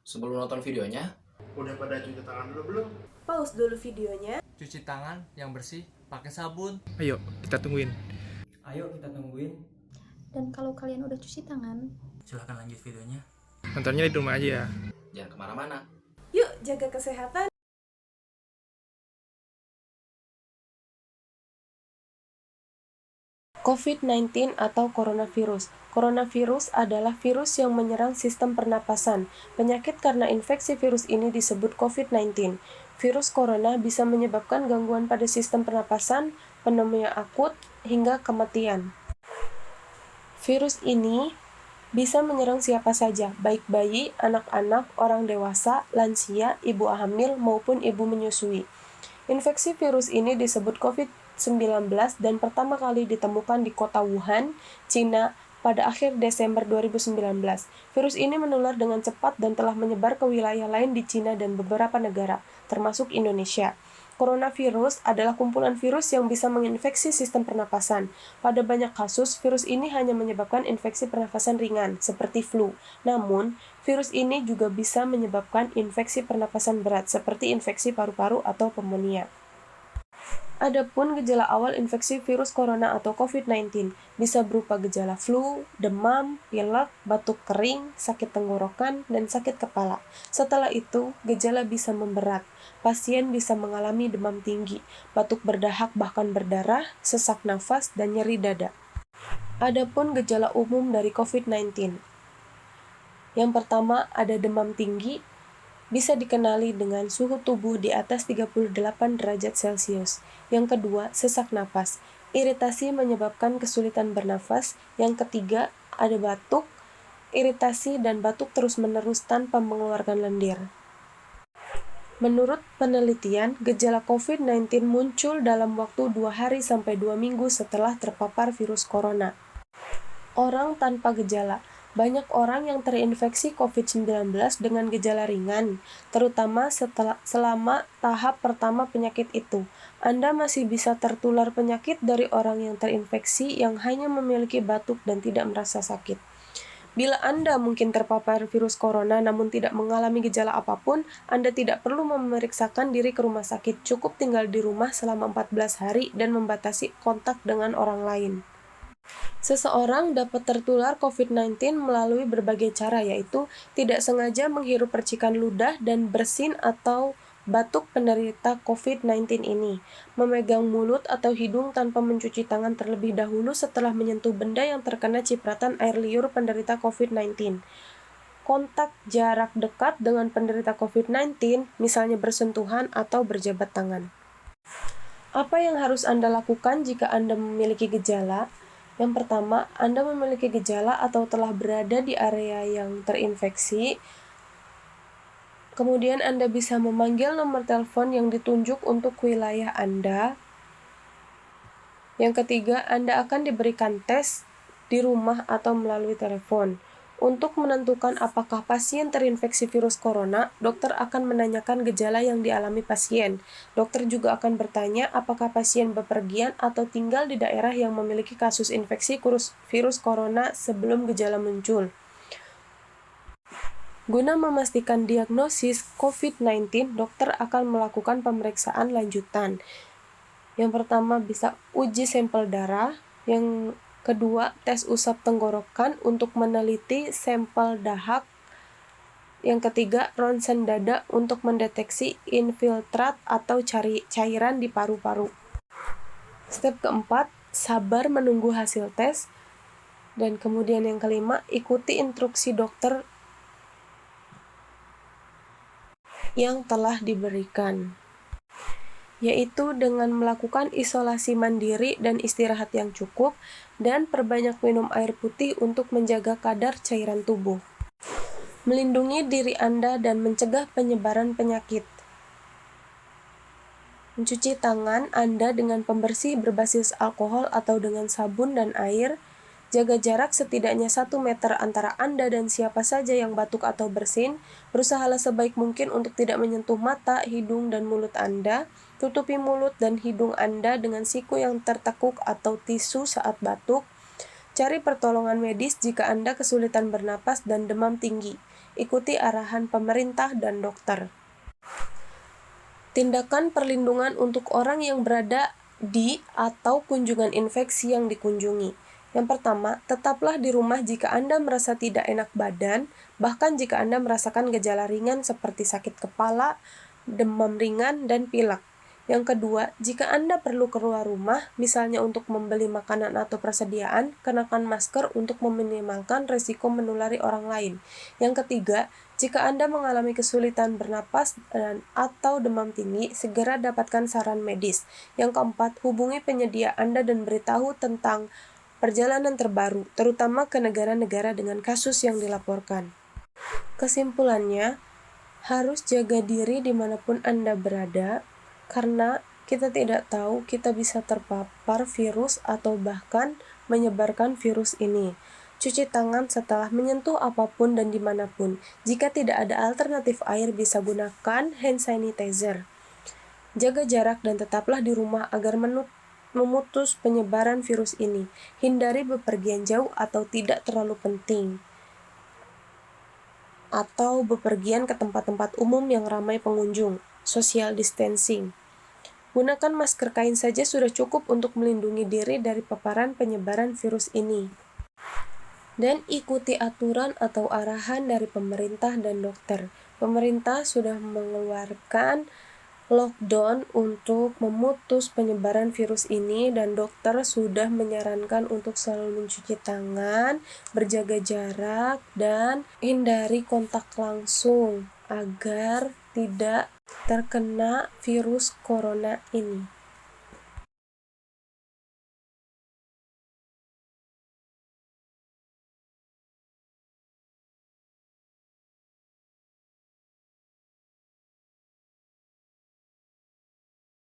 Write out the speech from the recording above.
Sebelum nonton videonya, Udah pada cuci tangan dulu belum? Pause dulu videonya. Cuci tangan yang bersih pakai sabun. Ayo, kita tungguin. Ayo kita tungguin. Dan kalau kalian udah cuci tangan, Silahkan lanjut videonya. Nontonnya di rumah aja ya. jangan kemana-mana. Yuk jaga kesehatan. COVID-19 atau coronavirus. Coronavirus adalah virus yang menyerang sistem pernapasan. Penyakit karena infeksi virus ini disebut COVID-19. Virus corona bisa menyebabkan gangguan pada sistem pernapasan, pneumonia akut, hingga kematian. Virus ini bisa menyerang siapa saja, baik bayi, anak-anak, orang dewasa, lansia, ibu hamil, maupun ibu menyusui. Infeksi virus ini disebut COVID-19 dan pertama kali ditemukan di kota Wuhan, Cina, pada akhir Desember 2019. Virus ini menular dengan cepat dan telah menyebar ke wilayah lain di Cina dan beberapa negara, termasuk Indonesia. Coronavirus adalah kumpulan virus yang bisa menginfeksi sistem pernapasan. Pada banyak kasus, virus ini hanya menyebabkan infeksi pernapasan ringan, seperti flu. Namun, virus ini juga bisa menyebabkan infeksi pernapasan berat, seperti infeksi paru-paru atau pneumonia. Adapun gejala awal infeksi virus corona atau COVID-19 bisa berupa gejala flu, demam, pilek, batuk kering, sakit tenggorokan, dan sakit kepala. Setelah itu, gejala bisa memberat. Pasien bisa mengalami demam tinggi, batuk berdahak bahkan berdarah, sesak nafas, dan nyeri dada. Adapun gejala umum dari COVID-19. Yang pertama ada demam tinggi, bisa dikenali dengan suhu tubuh di atas 38 derajat Celcius. Yang kedua, sesak napas. Iritasi menyebabkan kesulitan bernafas. Yang ketiga, ada batuk, iritasi, dan batuk terus-menerus tanpa mengeluarkan lendir. Menurut penelitian, gejala COVID-19 muncul dalam waktu 2 hari sampai 2 minggu setelah terpapar virus corona. Orang tanpa gejala. Banyak orang yang terinfeksi COVID-19 dengan gejala ringan, terutama selama tahap pertama penyakit itu. Anda masih bisa tertular penyakit dari orang yang terinfeksi yang hanya memiliki batuk dan tidak merasa sakit. Bila Anda mungkin terpapar virus corona namun tidak mengalami gejala apapun, Anda tidak perlu memeriksakan diri ke rumah sakit. Cukup tinggal di rumah selama 14 hari dan membatasi kontak dengan orang lain. Seseorang dapat tertular COVID-19 melalui berbagai cara, yaitu tidak sengaja menghirup percikan ludah dan bersin atau batuk penderita COVID-19 ini, memegang mulut atau hidung tanpa mencuci tangan terlebih dahulu setelah menyentuh benda yang terkena cipratan air liur penderita COVID-19, kontak jarak dekat dengan penderita COVID-19, misalnya bersentuhan atau berjabat tangan. Apa yang harus Anda lakukan jika Anda memiliki gejala? Yang pertama, Anda memiliki gejala atau telah berada di area yang terinfeksi. Kemudian Anda bisa memanggil nomor telepon yang ditunjuk untuk wilayah Anda. Yang ketiga, Anda akan diberikan tes di rumah atau melalui telepon. Untuk menentukan apakah pasien terinfeksi virus corona, dokter akan menanyakan gejala yang dialami pasien. Dokter juga akan bertanya apakah pasien bepergian atau tinggal di daerah yang memiliki kasus infeksi virus corona sebelum gejala muncul. Guna memastikan diagnosis COVID-19, dokter akan melakukan pemeriksaan lanjutan. Yang pertama bisa uji sampel darah, yang kedua, tes usap tenggorokan untuk meneliti sampel dahak. Yang ketiga, ronsen dada untuk mendeteksi infiltrat atau cairan di paru-paru. Step keempat, sabar menunggu hasil tes. Dan kemudian yang kelima, ikuti instruksi dokter yang telah diberikan, yaitu dengan melakukan isolasi mandiri dan istirahat yang cukup, dan perbanyak minum air putih untuk menjaga kadar cairan tubuh. Melindungi diri Anda dan mencegah penyebaran penyakit. Mencuci tangan Anda dengan pembersih berbasis alkohol atau dengan sabun dan air. Jaga jarak setidaknya 1 meter antara Anda dan siapa saja yang batuk atau bersin. Berusahalah sebaik mungkin untuk tidak menyentuh mata, hidung, dan mulut Anda. Tutupi mulut dan hidung Anda dengan siku yang tertekuk atau tisu saat batuk. Cari pertolongan medis jika Anda kesulitan bernapas dan demam tinggi. Ikuti arahan pemerintah dan dokter. Tindakan perlindungan untuk orang yang berada di atau kunjungan infeksi yang dikunjungi. Yang pertama, tetaplah di rumah jika Anda merasa tidak enak badan, bahkan jika Anda merasakan gejala ringan seperti sakit kepala, demam ringan, dan pilek. Yang kedua, jika Anda perlu keluar rumah, misalnya untuk membeli makanan atau persediaan, kenakan masker untuk meminimalkan resiko menulari orang lain. Yang ketiga, jika Anda mengalami kesulitan bernapas atau demam tinggi, segera dapatkan saran medis. Yang keempat, hubungi penyedia Anda dan beritahu tentang perjalanan terbaru, terutama ke negara-negara dengan kasus yang dilaporkan. Kesimpulannya, harus jaga diri dimanapun Anda berada, karena kita tidak tahu kita bisa terpapar virus atau bahkan menyebarkan virus ini. Cuci tangan setelah menyentuh apapun dan dimanapun. Jika tidak ada alternatif air, bisa gunakan hand sanitizer. Jaga jarak dan tetaplah di rumah agar memutus penyebaran virus ini. Hindari bepergian jauh atau tidak terlalu penting, atau bepergian ke tempat-tempat umum yang ramai pengunjung. Social distancing. Gunakan masker kain saja sudah cukup untuk melindungi diri dari paparan penyebaran virus ini. Dan ikuti aturan atau arahan dari pemerintah dan dokter. Pemerintah sudah mengeluarkan lockdown untuk memutus penyebaran virus ini, dan dokter sudah menyarankan untuk selalu mencuci tangan, berjaga jarak, dan hindari kontak langsung agar tidak terkena virus corona ini.